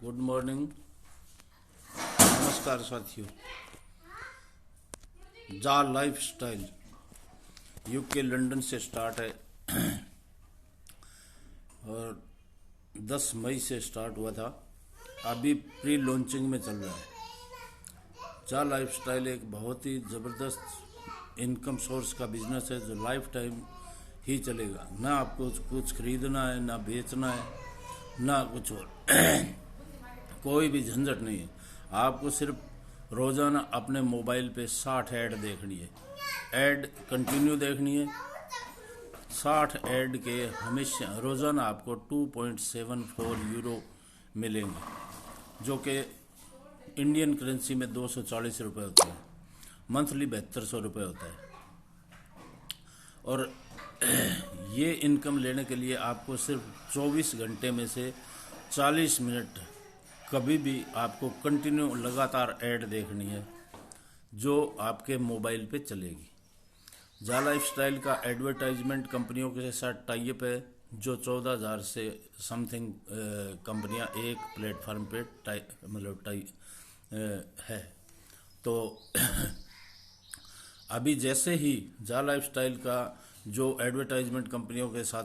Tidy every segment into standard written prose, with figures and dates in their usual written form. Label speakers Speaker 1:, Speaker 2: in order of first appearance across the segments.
Speaker 1: Good morning. नमस्कार साथियों। जा लाइफ स्टाइल यूके लंदन से स्टार्ट है और 10 मई से स्टार्ट हुआ था। अभी प्री लॉन्चिंग में चल रहा है। जा लाइफ स्टाइल एक बहुत ही ज़बरदस्त इनकम सोर्स का बिजनेस है जो लाइफ टाइम ही चलेगा। ना आपको कुछ खरीदना है, ना बेचना है, ना कुछ और कोई भी झंझट नहीं है। आपको सिर्फ रोज़ाना अपने मोबाइल पे 60 ऐड देखनी है। ऐड कंटिन्यू देखनी है। 60 ऐड के हमेशा रोज़ाना आपको 2.74 यूरो मिलेंगे, जो कि इंडियन करेंसी में 240 रुपये होते हैं। मंथली 7200 रुपये होता है। और ये इनकम लेने के लिए आपको सिर्फ 24 घंटे में से 40 मिनट कभी भी आपको कंटिन्यू लगातार ऐड देखनी है, जो आपके मोबाइल पे चलेगी। जा लाइफ स्टाइल का एडवर्टाइजमेंट कंपनियों के साथ टाइप है, जो 14,000 से समथिंग कंपनियां एक प्लेटफार्म पे है। तो अभी जैसे ही जा लाइफ स्टाइल का जो एडवर्टाइजमेंट कंपनियों के साथ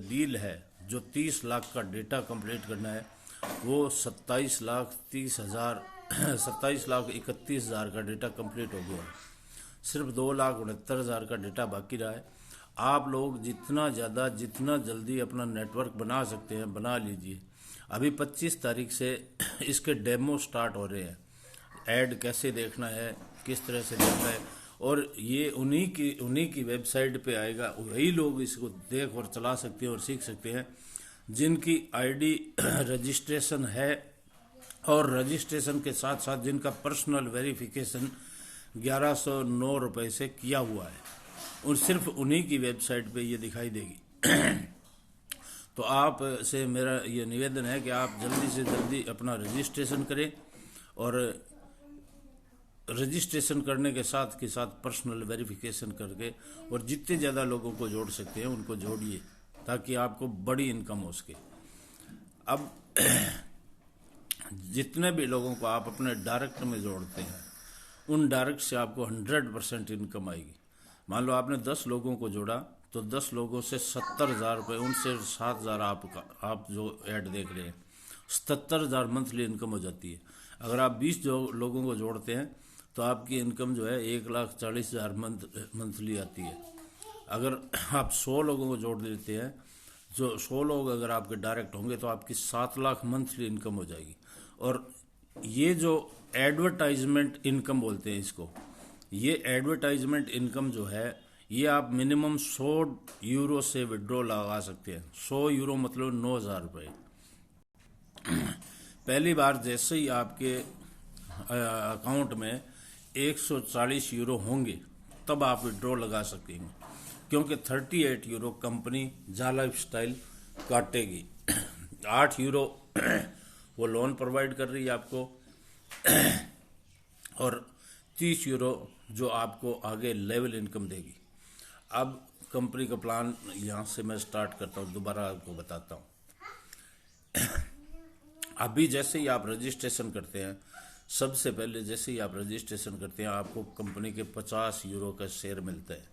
Speaker 1: डील है, जो 30 लाख का डेटा कंप्लीट करना है, वो 27,31,000 का डेटा कंप्लीट हो गया है। सिर्फ 2,69,000 का डेटा बाकी रहा है। आप लोग जितना ज़्यादा जितना जल्दी अपना नेटवर्क बना सकते हैं बना लीजिए। अभी 25 तारीख से इसके डेमो स्टार्ट हो रहे हैं। ऐड कैसे देखना है, किस तरह से देखना है, और ये उन्हीं की वेबसाइट पे आएगा। वही लोग इसको देख और चला सकते हैं और सीख सकते हैं जिनकी आईडी रजिस्ट्रेशन है, और रजिस्ट्रेशन के साथ साथ जिनका पर्सनल वेरिफिकेशन 1109 रुपये से किया हुआ है। और सिर्फ उन्हीं की वेबसाइट पे ये दिखाई देगी। तो आप से मेरा ये निवेदन है कि आप जल्दी से जल्दी अपना रजिस्ट्रेशन करें, और रजिस्ट्रेशन करने के साथ पर्सनल वेरिफिकेशन करके और जितने ज़्यादा लोगों को जोड़ सकते हैं उनको जोड़िए, ताकि आपको बड़ी इनकम हो सके। अब जितने भी लोगों को आप अपने डायरेक्ट में जोड़ते हैं, उन डायरेक्ट से आपको 100% इनकम आएगी। मान लो आपने 10 लोगों को जोड़ा, तो 10 लोगों से 70,000 रुपये, उनसे 7,000 आप जो ऐड देख रहे हैं, 77,000 मंथली इनकम हो जाती है। अगर आप 20 लोगों को जोड़ते हैं तो आपकी इनकम जो है 1,40,000 मंथली आती है। अगर आप 100 लोगों को जोड़ देते हैं, जो 100 लोग अगर आपके डायरेक्ट होंगे, तो आपकी 7 लाख मंथली इनकम हो जाएगी। और ये जो एडवर्टाइजमेंट इनकम बोलते हैं इसको, ये एडवर्टाइजमेंट इनकम जो है, ये आप मिनिमम 100 यूरो से विड्रॉ लगा सकते हैं। 100 यूरो मतलब 9,000 रुपये। पहली बार जैसे ही आपके अकाउंट में 140 यूरो होंगे, तब आप विड्रॉ लगा सकेंगे, क्योंकि 38 यूरो कंपनी जा लाइफ स्टाइल काटेगी। 8 यूरो वो लोन प्रोवाइड कर रही है आपको, और 30 यूरो जो आपको आगे लेवल इनकम देगी। अब कंपनी का प्लान यहाँ से मैं स्टार्ट करता हूँ, दोबारा आपको बताता हूँ। अभी जैसे ही आप रजिस्ट्रेशन करते हैं, सबसे पहले जैसे ही आप रजिस्ट्रेशन करते हैं, आपको कंपनी के 50 यूरो का शेयर मिलता है,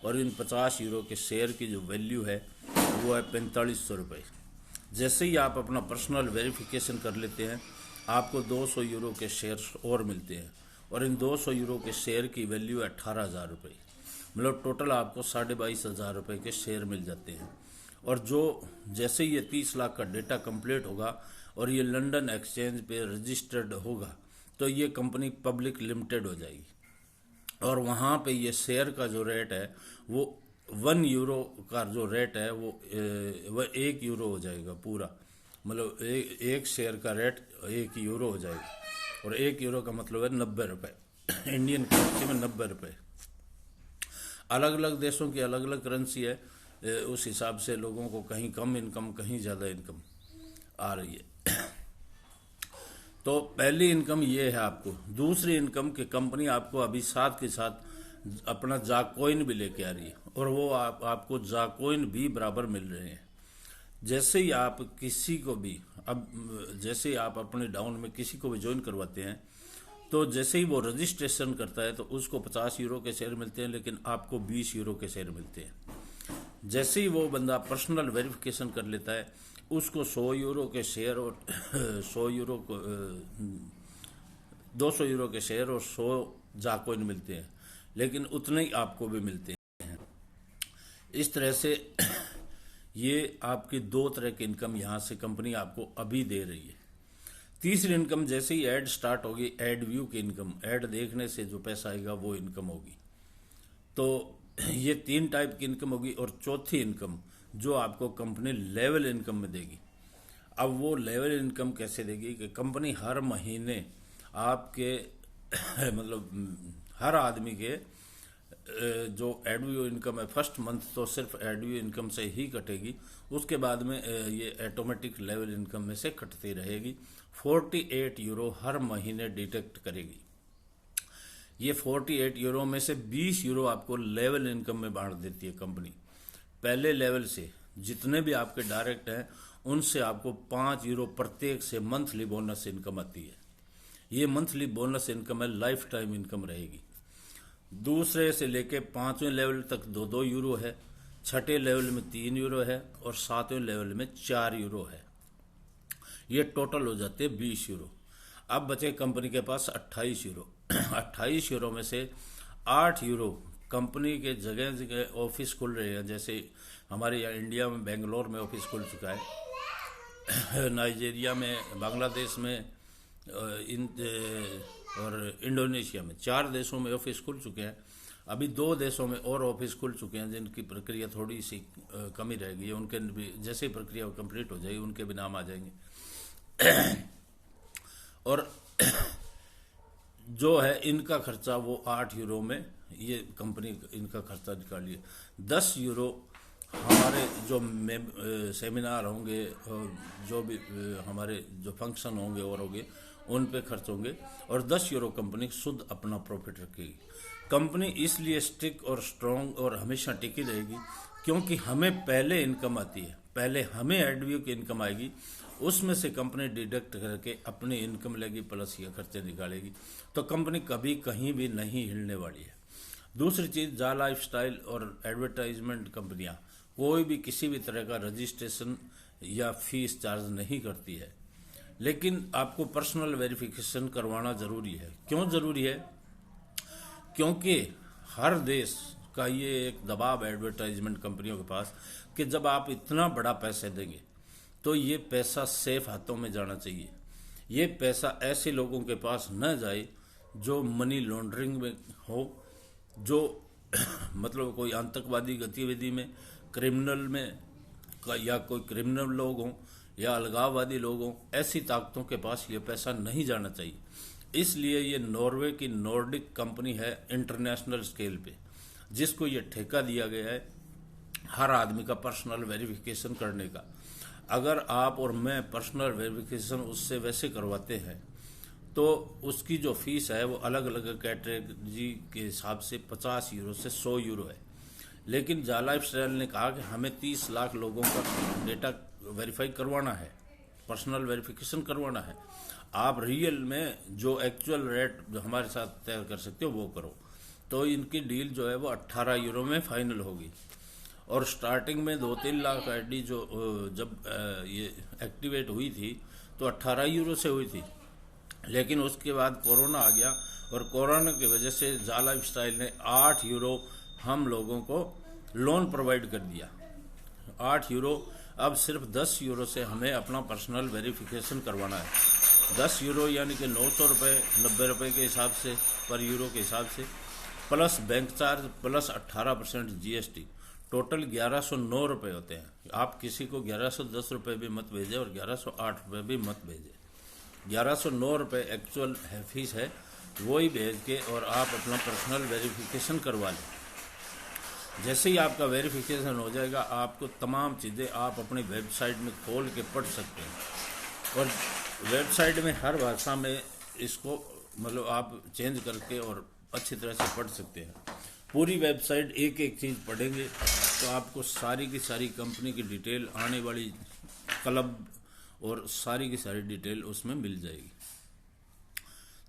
Speaker 1: और इन 50 यूरो के शेयर की जो वैल्यू है वो है 4500 रुपये। जैसे ही आप अपना पर्सनल वेरिफिकेशन कर लेते हैं, आपको 200 यूरो के शेयर और मिलते हैं, और इन 200 यूरो के शेयर की वैल्यू है 18,000 रुपये। मतलब टोटल आपको 22,500 रुपये के शेयर मिल जाते हैं। और जो जैसे ही ये 30 लाख का डेटा कंप्लीट होगा और ये लंदन एक्सचेंज पे रजिस्टर्ड होगा, तो ये कंपनी पब्लिक लिमिटेड हो जाएगी, और वहाँ पे ये शेयर का जो रेट है वो 1 यूरो का जो रेट है वो 1 यूरो हो जाएगा पूरा। मतलब एक शेयर का रेट 1 यूरो हो जाएगा, और 1 यूरो का मतलब है 90 रुपये। इंडियन करेंसी में 90 रुपये। अलग अलग देशों की अलग अलग करेंसी है, उस हिसाब से लोगों को कहीं कम इनकम, कहीं ज़्यादा इनकम आ रही है। तो पहली इनकम ये है आपको। दूसरी इनकम कि कंपनी आपको अभी साथ के साथ अपना जा कॉइन भी लेके आ रही है, और वो आपको जा कॉइन भी बराबर मिल रहे हैं। जैसे ही आप किसी को भी अब जैसे ही आप अपने डाउन में किसी को भी ज्वाइन करवाते हैं, तो जैसे ही वो रजिस्ट्रेशन करता है तो उसको 50 यूरो के शेयर मिलते हैं, लेकिन आपको 20 यूरो के शेयर मिलते हैं। जैसे ही वो बंदा पर्सनल वेरिफिकेशन कर लेता है, उसको 100 यूरो के शेयर और 100 यूरो को 200 यूरो के शेयर और 100 जाकॉइन मिलते हैं, लेकिन उतने ही आपको भी मिलते हैं। इस तरह से ये आपकी दो तरह की इनकम यहाँ से कंपनी आपको अभी दे रही है। तीसरी इनकम, जैसे ही ऐड स्टार्ट होगी, ऐड व्यू की इनकम, ऐड देखने से जो पैसा आएगा वो इनकम होगी। तो ये 3 टाइप की इनकम होगी। और चौथी इनकम जो आपको कंपनी लेवल इनकम में देगी। अब वो लेवल इनकम कैसे देगी कि कंपनी हर महीने आपके मतलब हर आदमी के जो एडव्यू इनकम है, फर्स्ट मंथ तो सिर्फ एडव्यू इनकम से ही कटेगी, उसके बाद में ये ऑटोमेटिक लेवल इनकम में से कटती रहेगी। 48 यूरो हर महीने डिटेक्ट करेगी। ये 48 यूरो में से 20 यूरो आपको लेवल इनकम में बांट देती है कंपनी। पहले लेवल से जितने भी आपके डायरेक्ट हैं उनसे आपको 5 यूरो प्रत्येक से मंथली बोनस इनकम आती है। ये मंथली बोनस इनकम है, लाइफ टाइम इनकम रहेगी। दूसरे से लेके 5वें लेवल तक 2-2 यूरो है, छठे लेवल में 3 यूरो है और 7वें लेवल में 4 यूरो है। ये टोटल हो जाते हैं 20 यूरो। अब बचे कंपनी के पास 28 यूरो। 28 यूरो में से 8 यूरो कंपनी के जगह जगह ऑफिस खुल रहे हैं। जैसे हमारे यहाँ इंडिया में बेंगलोर में ऑफिस खुल चुका है, नाइजीरिया में, बांग्लादेश में, और इंडोनेशिया में, 4 देशों में ऑफिस खुल चुके हैं। अभी 2 देशों में और ऑफिस खुल चुके हैं जिनकी प्रक्रिया थोड़ी सी कमी रहेगी। उनके भी जैसे ही प्रक्रिया कंप्लीट हो जाएगी उनके भी नाम आ जाएंगे। और जो है इनका खर्चा वो 8 यूरो में ये कंपनी इनका खर्चा निकालिए। 10 यूरो हमारे जो सेमिनार होंगे, जो भी हमारे जो फंक्शन होंगे और होंगे उन पे खर्च होंगे, और 10 यूरो कंपनी शुद्ध अपना प्रॉफिट रखेगी। कंपनी इसलिए स्टिक और स्ट्रॉन्ग और हमेशा टिकी रहेगी क्योंकि हमें पहले इनकम आती है, पहले हमें एडव्यू की इनकम आएगी, उसमें से कंपनी डिडक्ट करके अपनी इनकम लेगी प्लस ये खर्चे निकालेगी। तो कंपनी कभी कहीं भी नहीं हिलने वाली है। दूसरी चीज़, जा लाइफस्टाइल और एडवर्टाइजमेंट कंपनियां कोई भी किसी भी तरह का रजिस्ट्रेशन या फीस चार्ज नहीं करती है, लेकिन आपको पर्सनल वेरिफिकेशन करवाना जरूरी है। क्यों जरूरी है? क्योंकि हर देश का ये एक दबाव है एडवर्टाइजमेंट कंपनियों के पास कि जब आप इतना बड़ा पैसा देंगे तो ये पैसा सेफ हाथों में जाना चाहिए। ये पैसा ऐसे लोगों के पास न जाए जो मनी लॉन्ड्रिंग में हो, जो मतलब कोई आतंकवादी गतिविधि में, क्रिमिनल में, या कोई क्रिमिनल लोग हों या अलगाववादी लोग हों, ऐसी ताकतों के पास ये पैसा नहीं जाना चाहिए। इसलिए ये नॉर्वे की नॉर्डिक कंपनी है इंटरनेशनल स्केल पे, जिसको ये ठेका दिया गया है हर आदमी का पर्सनल वेरिफिकेशन करने का। अगर आप और मैं पर्सनल वेरिफिकेशन उससे वैसे करवाते हैं तो उसकी जो फीस है वो अलग अलग कैटेगरी के हिसाब से 50 यूरो से 100 यूरो है। लेकिन जा लाइफस्टाइल ने कहा कि हमें 30 लाख लोगों का डेटा वेरीफाई करवाना है, पर्सनल वेरिफिकेशन करवाना है। आप रियल में जो एक्चुअल रेट जो हमारे साथ तय कर सकते हो वो करो। तो इनकी डील जो है वो 18 यूरो में फाइनल होगी। और स्टार्टिंग में 2-3 लाख आईडी जो जब ये एक्टिवेट हुई थी तो 18 यूरो से हुई थी, लेकिन उसके बाद कोरोना आ गया और कोरोना की वजह से जा लाइफस्टाइल ने 8 यूरो हम लोगों को लोन प्रोवाइड कर दिया। 8 यूरो, अब सिर्फ 10 यूरो से हमें अपना पर्सनल वेरिफिकेशन करवाना है। 10 यूरो यानी कि 900 रुपये, 90 रुपये के हिसाब से, पर यूरो के हिसाब से, plus bank charge, plus 18% GST, total 1109 रुपये होते हैं। आप किसी को 1110 रुपये भी मत भेजें और 1108 रुपये भी मत भेजें। 1109 रुपये एक्चुअल फीस है, वही भेज के और आप अपना पर्सनल वेरिफिकेशन करवा लें। जैसे ही आपका वेरिफिकेशन हो जाएगा, आपको तमाम चीज़ें आप अपनी वेबसाइट में खोल के पढ़ सकते हैं। और वेबसाइट में हर भाषा में इसको मतलब आप चेंज करके और अच्छी तरह से पढ़ सकते हैं। पूरी वेबसाइट एक एक चीज़ पढ़ेंगे तो आपको सारी की सारी कंपनी की डिटेल, आने वाली क्लब और सारी की सारी डिटेल उसमें मिल जाएगी।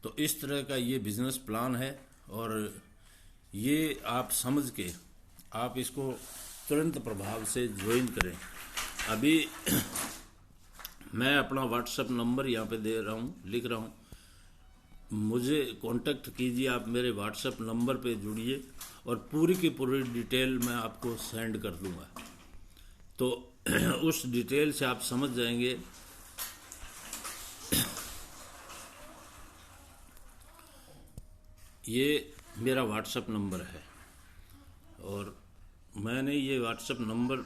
Speaker 1: तो इस तरह का ये बिजनेस प्लान है और ये आप समझ के आप इसको तुरंत प्रभाव से ज्वाइन करें। अभी मैं अपना व्हाट्सएप नंबर यहाँ पे दे रहा हूँ, लिख रहा हूँ, मुझे कांटेक्ट कीजिए। आप मेरे व्हाट्सएप नंबर पे जुड़िए और पूरी की पूरी डिटेल मैं आपको सेंड कर दूंगा। तो उस डिटेल से आप समझ जाएंगे। ये मेरा व्हाट्सएप नंबर है और मैंने ये व्हाट्सएप नंबर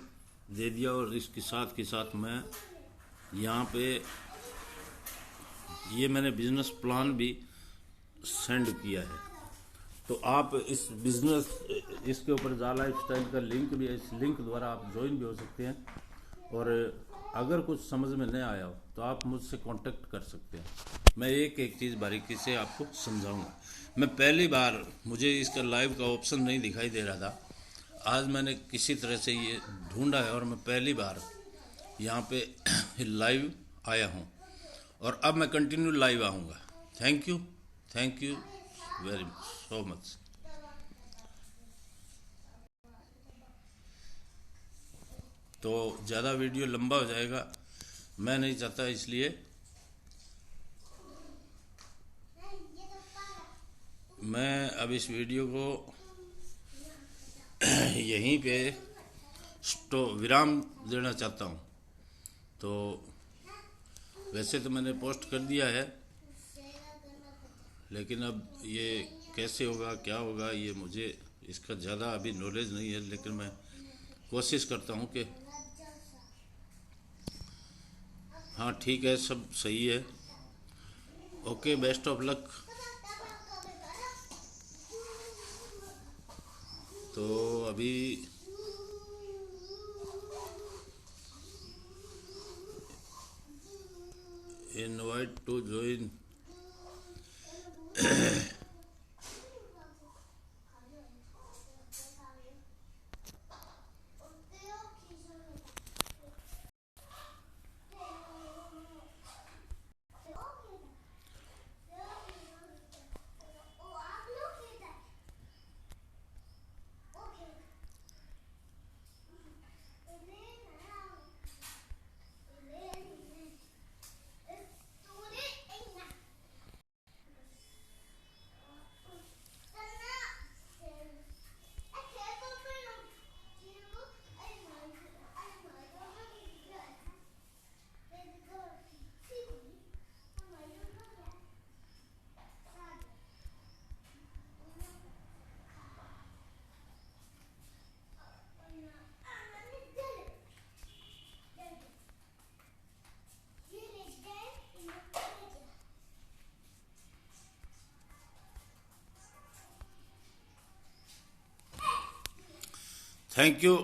Speaker 1: दे दिया और इसके साथ के साथ मैं यहाँ पे ये मैंने बिजनेस प्लान भी सेंड किया है। तो आप इस बिजनेस इसके ऊपर जा लाइफस्टाइल का लिंक भी है, इस लिंक द्वारा आप ज्वाइन भी हो सकते हैं। और अगर कुछ समझ में नहीं आया हो तो आप मुझसे कांटेक्ट कर सकते हैं। मैं एक एक चीज़ बारीकी से आपको समझाऊंगा। मैं पहली बार, मुझे इसका लाइव का ऑप्शन नहीं दिखाई दे रहा था, आज मैंने किसी तरह से ये ढूंढा है और मैं पहली बार यहाँ पे लाइव आया हूँ और अब मैं कंटिन्यू लाइव आऊँगा। Thank you very so much. तो ज़्यादा वीडियो लंबा हो जाएगा, मैं नहीं चाहता, इसलिए मैं अब इस वीडियो को यहीं पे विराम देना चाहता हूँ। तो वैसे तो मैंने पोस्ट कर दिया है, लेकिन अब ये कैसे होगा, क्या होगा, ये मुझे इसका ज़्यादा अभी नॉलेज नहीं है, लेकिन मैं कोशिश करता हूँ कि हाँ ठीक है, सब सही है। Okay, best of luck. तो अभी invite to join thank you.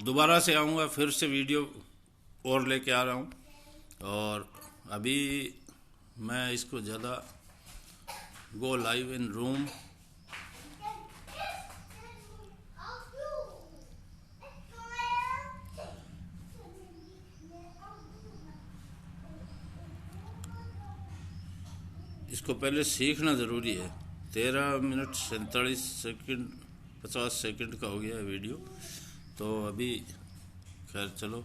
Speaker 1: दोबारा से आऊँगा, फिर से वीडियो और लेके आ रहा हूँ। और अभी मैं इसको ज़्यादा गो लाइव इन रूम इसको पहले सीखना ज़रूरी है। 13 मिनट 47 सेकंड 50 सेकंड का हो गया है वीडियो। तो अभी खैर चलो।